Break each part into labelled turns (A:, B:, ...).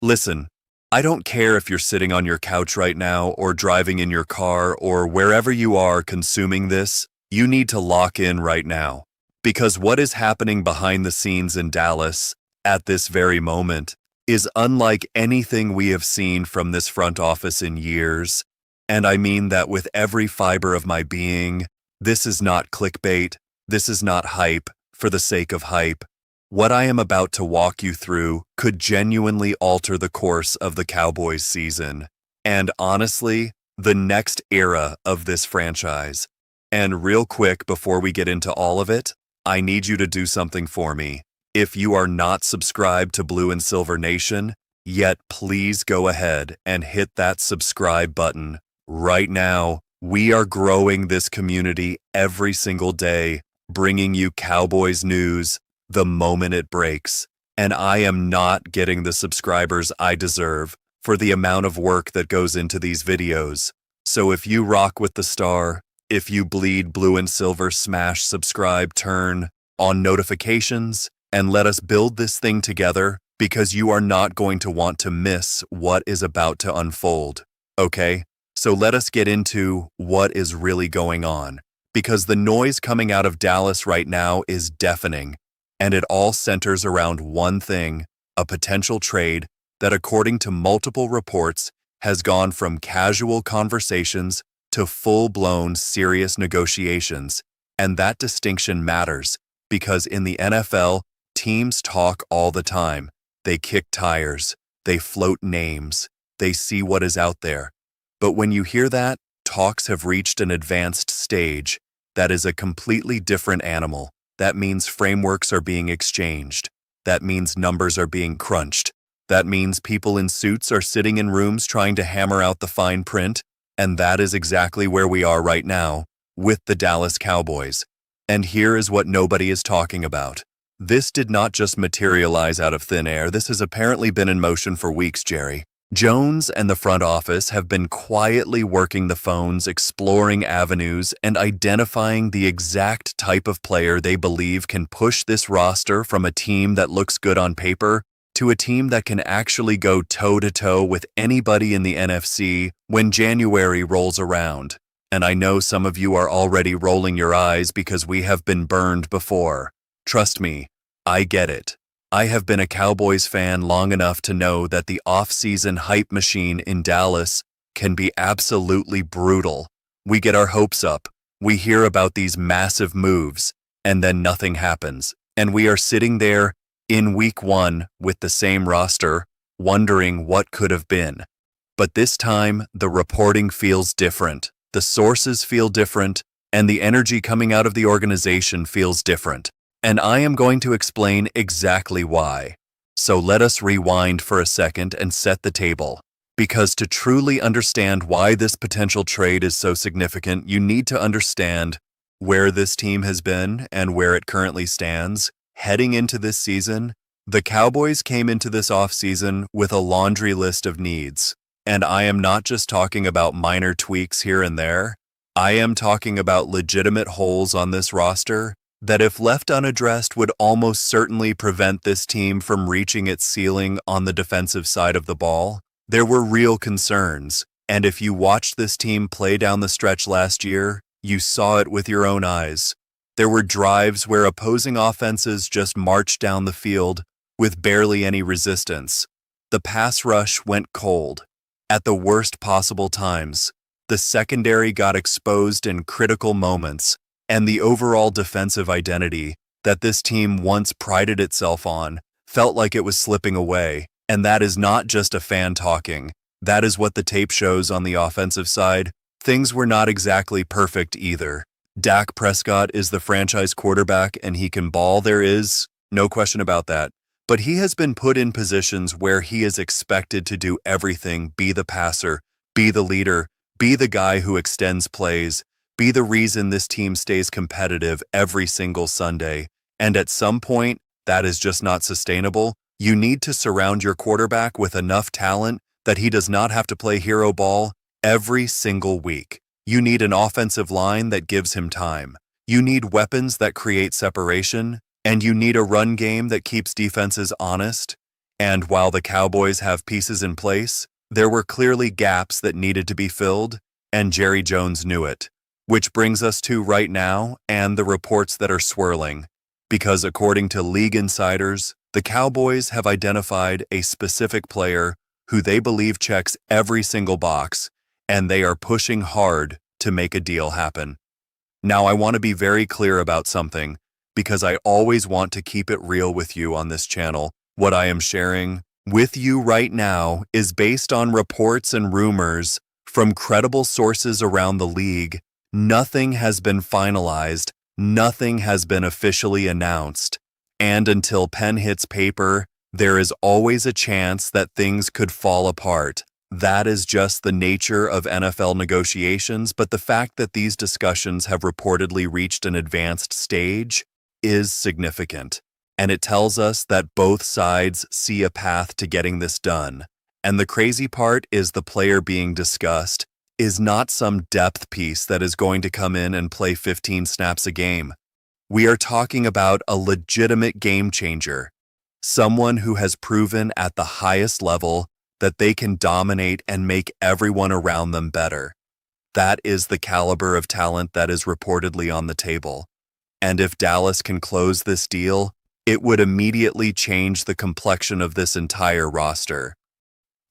A: Listen, I don't care if you're sitting on your couch right now or driving in your car or wherever you are consuming this, you need to lock in right now. Because what is happening behind the scenes in Dallas at this very moment is unlike anything we have seen from this front office in years. And I mean that with every fiber of my being. This is not clickbait. This is not hype for the sake of hype. What I am about to walk you through could genuinely alter the course of the Cowboys season. And honestly, the next era of this franchise. And real quick before we get into all of it, I need you to do something for me. If you are not subscribed to Blue and Silver Nation, yet please go ahead and hit that subscribe button right now. We are growing this community every single day, bringing you Cowboys news the moment it breaks. And I am not getting the subscribers I deserve for the amount of work that goes into these videos. So if you rock with the star, if you bleed blue and silver, smash subscribe, turn on notifications, and let us build this thing together because you are not going to want to miss what is about to unfold. Okay? So let us get into what is really going on, because the noise coming out of Dallas right now is deafening, and it all centers around one thing, a potential trade that, according to multiple reports, has gone from casual conversations to full-blown serious negotiations. And that distinction matters, because in the NFL, teams talk all the time. They kick tires, they float names, they see what is out there. But when you hear that, talks have reached an advanced stage. That is a completely different animal. That means frameworks are being exchanged. That means numbers are being crunched. That means people in suits are sitting in rooms trying to hammer out the fine print. And that is exactly where we are right now with the Dallas Cowboys. And here is what nobody is talking about. This did not just materialize out of thin air. This has apparently been in motion for weeks, Jerry. Jones and the front office have been quietly working the phones, exploring avenues, and identifying the exact type of player they believe can push this roster from a team that looks good on paper to a team that can actually go toe-to-toe with anybody in the NFC when January rolls around. And I know some of you are already rolling your eyes because we have been burned before. Trust me, I get it. I have been a Cowboys fan long enough to know that the off-season hype machine in Dallas can be absolutely brutal. We get our hopes up, we hear about these massive moves, and then nothing happens. And we are sitting there in week one with the same roster, wondering what could have been. But this time, the reporting feels different, the sources feel different, and the energy coming out of the organization feels different. And I am going to explain exactly why. So let us rewind for a second and set the table. Because to truly understand why this potential trade is so significant, you need to understand where this team has been and where it currently stands. Heading into this season, the Cowboys came into this offseason with a laundry list of needs. And I am not just talking about minor tweaks here and there. I am talking about legitimate holes on this roster that, if left unaddressed, would almost certainly prevent this team from reaching its ceiling on the defensive side of the ball. There were real concerns, and if you watched this team play down the stretch last year, you saw it with your own eyes. There were drives where opposing offenses just marched down the field with barely any resistance. The pass rush went cold. At the worst possible times, the secondary got exposed in critical moments, and the overall defensive identity that this team once prided itself on felt like it was slipping away. And that is not just a fan talking. That is what the tape shows on the offensive side. Things were not exactly perfect either. Dak Prescott is the franchise quarterback and he can ball, there is no question about that. But he has been put in positions where he is expected to do everything, be the passer, be the leader, be the guy who extends plays, be the reason this team stays competitive every single Sunday. And at some point, that is just not sustainable. You need to surround your quarterback with enough talent that he does not have to play hero ball every single week. You need an offensive line that gives him time. You need weapons that create separation, and you need a run game that keeps defenses honest. And while the Cowboys have pieces in place, there were clearly gaps that needed to be filled, and Jerry Jones knew it. Which brings us to right now and the reports that are swirling. Because according to league insiders, the Cowboys have identified a specific player who they believe checks every single box, and they are pushing hard to make a deal happen. Now, I want to be very clear about something, because I always want to keep it real with you on this channel. What I am sharing with you right now is based on reports and rumors from credible sources around the league. Nothing has been finalized, nothing has been officially announced, and until pen hits paper, there is always a chance that things could fall apart. That is just the nature of NFL negotiations, but the fact that these discussions have reportedly reached an advanced stage is significant, and it tells us that both sides see a path to getting this done. And the crazy part is the player being discussed is not some depth piece that is going to come in and play 15 snaps a game. We are talking about a legitimate game changer, someone who has proven at the highest level that they can dominate and make everyone around them better. That is the caliber of talent that is reportedly on the table. And if Dallas can close this deal, it would immediately change the complexion of this entire roster.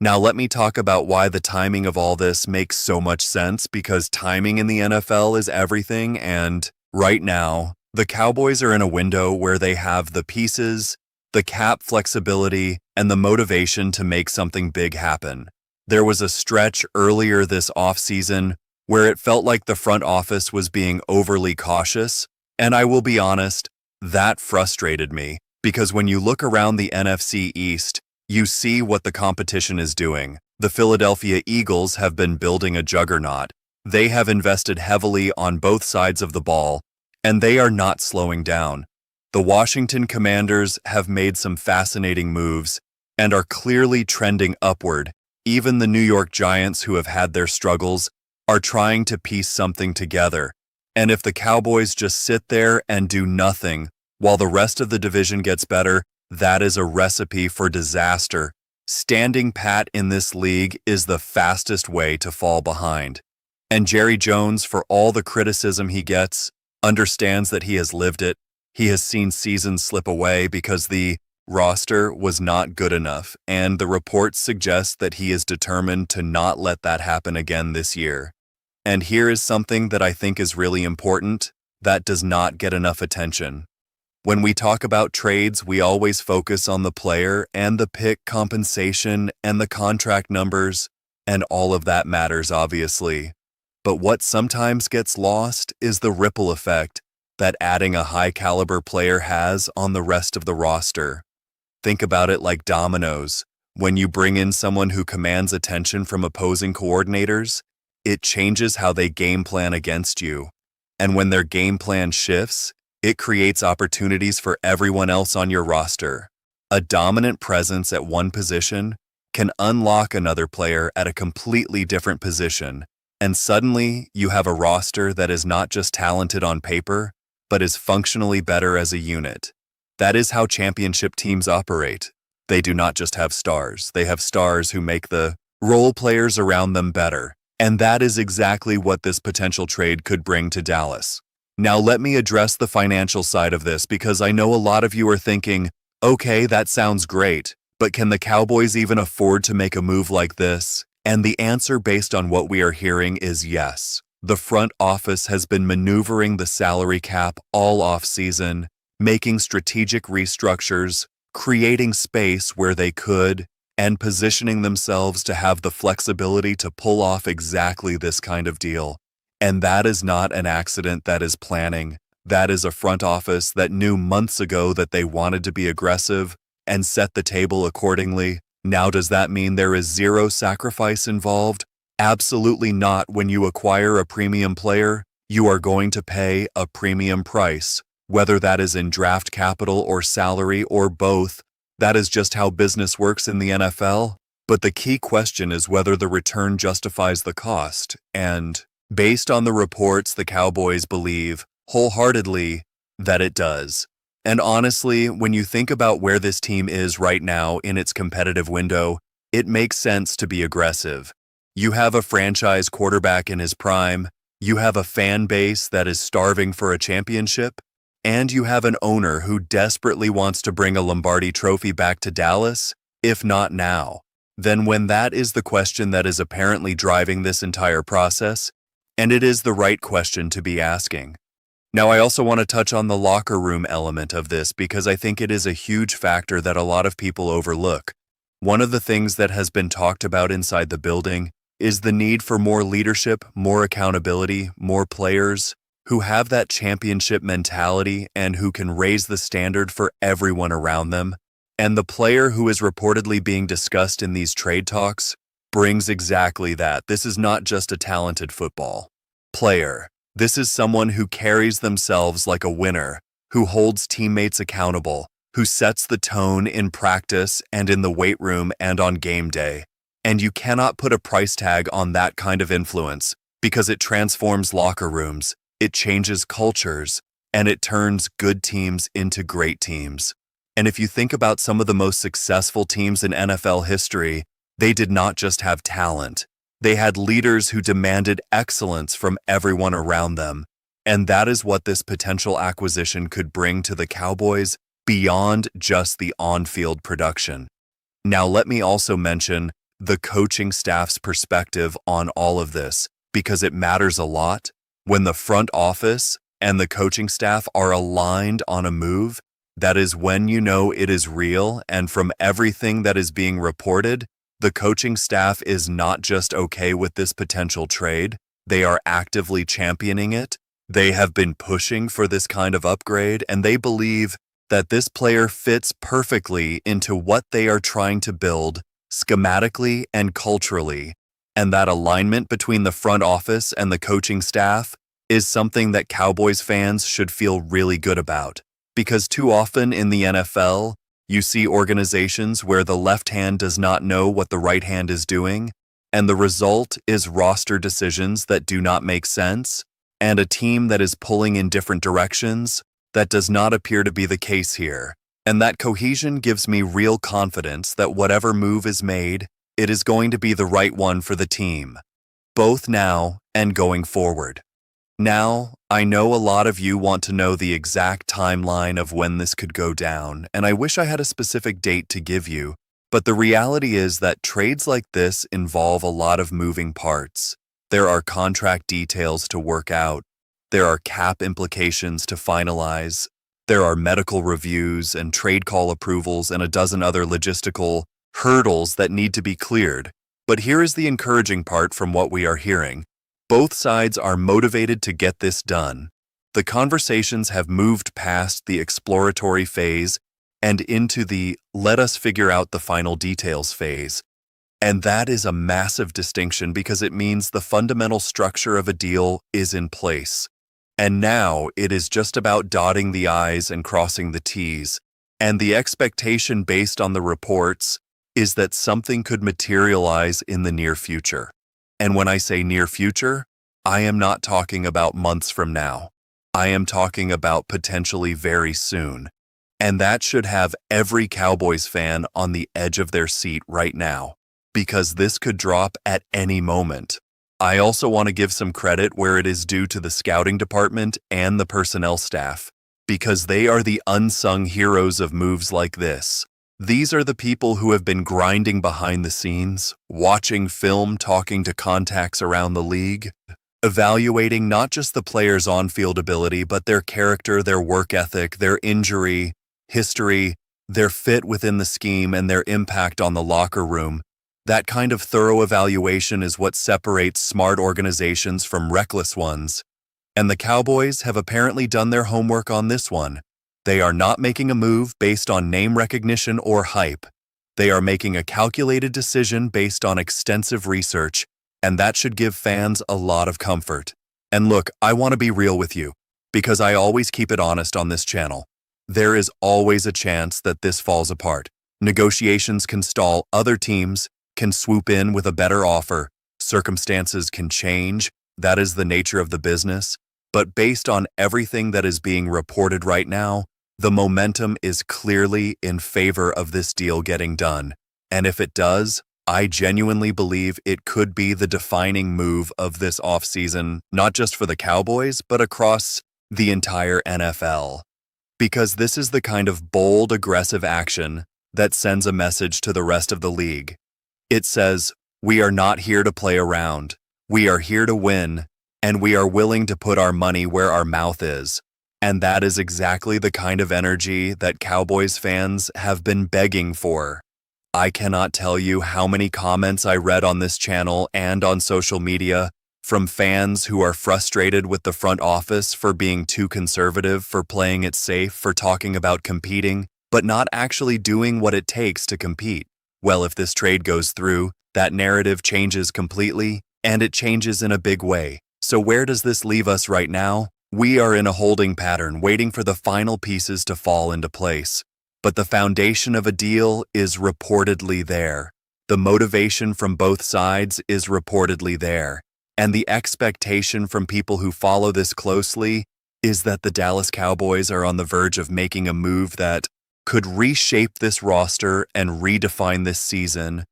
A: Now let me talk about why the timing of all this makes so much sense, because timing in the NFL is everything, and right now, the Cowboys are in a window where they have the pieces, the cap flexibility, and the motivation to make something big happen. There was a stretch earlier this offseason where it felt like the front office was being overly cautious, and I will be honest, that frustrated me, because when you look around the NFC East, you see what the competition is doing. The Philadelphia Eagles have been building a juggernaut. They have invested heavily on both sides of the ball, and they are not slowing down. The Washington Commanders have made some fascinating moves and are clearly trending upward. Even the New York Giants, who have had their struggles, are trying to piece something together. And if the Cowboys just sit there and do nothing while the rest of the division gets better, that is a recipe for disaster. Standing pat in this league is the fastest way to fall behind. And Jerry Jones, for all the criticism he gets, understands that he has lived it. He has seen seasons slip away because the roster was not good enough, and the reports suggest that he is determined to not let that happen again this year. And here is something that I think is really important that does not get enough attention. When we talk about trades, we always focus on the player and the pick compensation and the contract numbers, and all of that matters, obviously. But what sometimes gets lost is the ripple effect that adding a high-caliber player has on the rest of the roster. Think about it like dominoes. When you bring in someone who commands attention from opposing coordinators, it changes how they game plan against you. And when their game plan shifts, it creates opportunities for everyone else on your roster. A dominant presence at one position can unlock another player at a completely different position, and suddenly you have a roster that is not just talented on paper, but is functionally better as a unit. That is how championship teams operate. They do not just have stars, they have stars who make the role players around them better. And that is exactly what this potential trade could bring to Dallas. Now let me address the financial side of this, because I know a lot of you are thinking, okay, that sounds great, but can the Cowboys even afford to make a move like this? And the answer based on what we are hearing is yes. The front office has been maneuvering the salary cap all off-season, making strategic restructures, creating space where they could, and positioning themselves to have the flexibility to pull off exactly this kind of deal. And that is not an accident, that is planning. That is a front office that knew months ago that they wanted to be aggressive and set the table accordingly. Now, does that mean there is zero sacrifice involved? Absolutely not. When you acquire a premium player, you are going to pay a premium price, whether that is in draft capital or salary or both. That is just how business works in the NFL. But the key question is whether the return justifies the cost, and based on the reports, the Cowboys believe wholeheartedly that it does. And honestly, when you think about where this team is right now in its competitive window, it makes sense to be aggressive. You have a franchise quarterback in his prime, you have a fan base that is starving for a championship, and you have an owner who desperately wants to bring a Lombardi trophy back to Dallas, if not now. Then when that is the question that is apparently driving this entire process, and it is the right question to be asking. Now, I also want to touch on the locker room element of this because I think it is a huge factor that a lot of people overlook. One of the things that has been talked about inside the building is the need for more leadership, more accountability, more players who have that championship mentality and who can raise the standard for everyone around them. And the player who is reportedly being discussed in these trade talks brings exactly that. This is not just a talented football player. This is someone who carries themselves like a winner, who holds teammates accountable, who sets the tone in practice and in the weight room and on game day. And you cannot put a price tag on that kind of influence because it transforms locker rooms, it changes cultures, and it turns good teams into great teams. And if you think about some of the most successful teams in NFL history, they did not just have talent. They had leaders who demanded excellence from everyone around them. And that is what this potential acquisition could bring to the Cowboys beyond just the on-field production. Now, let me also mention the coaching staff's perspective on all of this, because it matters a lot. When the front office and the coaching staff are aligned on a move, that is when you know it is real, and from everything that is being reported, the coaching staff is not just okay with this potential trade, they are actively championing it. They have been pushing for this kind of upgrade, and they believe that this player fits perfectly into what they are trying to build schematically and culturally. And that alignment between the front office and the coaching staff is something that Cowboys fans should feel really good about. Because too often in the NFL, you see organizations where the left hand does not know what the right hand is doing, and the result is roster decisions that do not make sense, and a team that is pulling in different directions. That does not appear to be the case here. And that cohesion gives me real confidence that whatever move is made, it is going to be the right one for the team, both now and going forward. Now, I know a lot of you want to know the exact timeline of when this could go down, and I wish I had a specific date to give you, but the reality is that trades like this involve a lot of moving parts. There are contract details to work out. There are cap implications to finalize. There are medical reviews and trade call approvals and a dozen other logistical hurdles that need to be cleared. But here is the encouraging part from what we are hearing. Both sides are motivated to get this done. The conversations have moved past the exploratory phase and into the let us figure out the final details phase. And that is a massive distinction because it means the fundamental structure of a deal is in place. And now it is just about dotting the I's and crossing the T's. And the expectation based on the reports is that something could materialize in the near future. And when I say near future, I am not talking about months from now. I am talking about potentially very soon. And that should have every Cowboys fan on the edge of their seat right now, because this could drop at any moment. I also want to give some credit where it is due to the scouting department and the personnel staff, because they are the unsung heroes of moves like this. These are the people who have been grinding behind the scenes, watching film, talking to contacts around the league, evaluating not just the players' on-field ability, but their character, their work ethic, their injury history, their fit within the scheme, and their impact on the locker room. That kind of thorough evaluation is what separates smart organizations from reckless ones. And the Cowboys have apparently done their homework on this one. They are not making a move based on name recognition or hype. They are making a calculated decision based on extensive research, and that should give fans a lot of comfort. And look, I want to be real with you, because I always keep it honest on this channel. There is always a chance that this falls apart. Negotiations can stall, other teams can swoop in with a better offer, circumstances can change, that is the nature of the business. But based on everything that is being reported right now, The momentum is clearly in favor of this deal getting done, and if it does, I genuinely believe it could be the defining move of this offseason, not just for the Cowboys, but across the entire NFL. Because this is the kind of bold, aggressive action that sends a message to the rest of the league. It says, we are not here to play around, we are here to win, and we are willing to put our money where our mouth is. And that is exactly the kind of energy that Cowboys fans have been begging for. I cannot tell you how many comments I read on this channel and on social media from fans who are frustrated with the front office for being too conservative, for playing it safe, for talking about competing, but not actually doing what it takes to compete. Well, if this trade goes through, that narrative changes completely, and it changes in a big way. So where does this leave us right now? We are in a holding pattern, waiting for the final pieces to fall into place. But the foundation of a deal is reportedly there. The motivation from both sides is reportedly there. And the expectation from people who follow this closely is that the Dallas Cowboys are on the verge of making a move that could reshape this roster and redefine this season.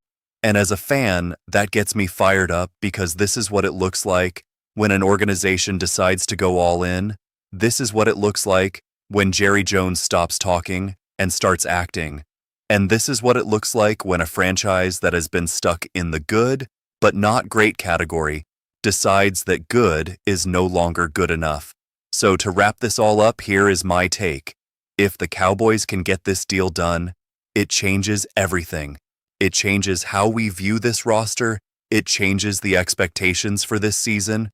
A: And as a fan, that gets me fired up because this is what it looks like when an organization decides to go all in. This is what it looks like when Jerry Jones stops talking and starts acting. And this is what it looks like when a franchise that has been stuck in the good but not great category decides that good is no longer good enough. So to wrap this all up, here is my take. If the Cowboys can get this deal done, it changes everything. It changes how we view this roster, it changes the expectations for this season,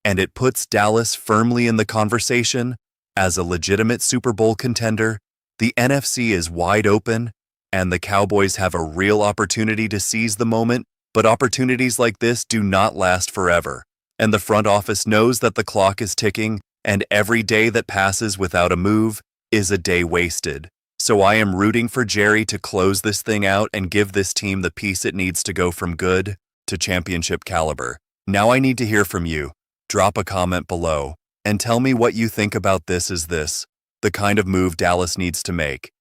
A: and it puts Dallas firmly in the conversation as a legitimate Super Bowl contender. The NFC is wide open, and the Cowboys have a real opportunity to seize the moment, but opportunities like this do not last forever. And the front office knows that the clock is ticking, and every day that passes without a move is a day wasted. So I am rooting for Jerry to close this thing out and give this team the piece it needs to go from good to championship caliber. Now I need to hear from you. Drop a comment below and tell me what you think about this. Is this the kind of move Dallas needs to make?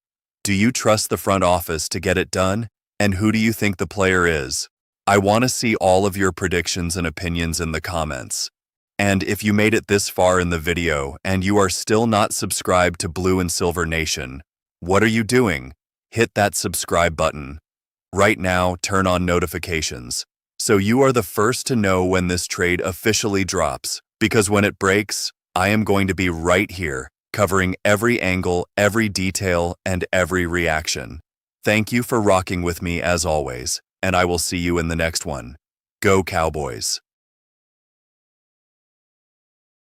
A: Do you trust the front office to get it done? And who do you think the player is? I want to see all of your predictions and opinions in the comments. And if you made it this far in the video and you are still not subscribed to Blue and Silver Nation, what are you doing? Hit that subscribe button. Right now, turn on notifications, so you are the first to know when this trade officially drops, because when it breaks, I am going to be right here, covering every angle, every detail, and every reaction. Thank you for rocking with me as always, and I will see you in the next one. Go Cowboys!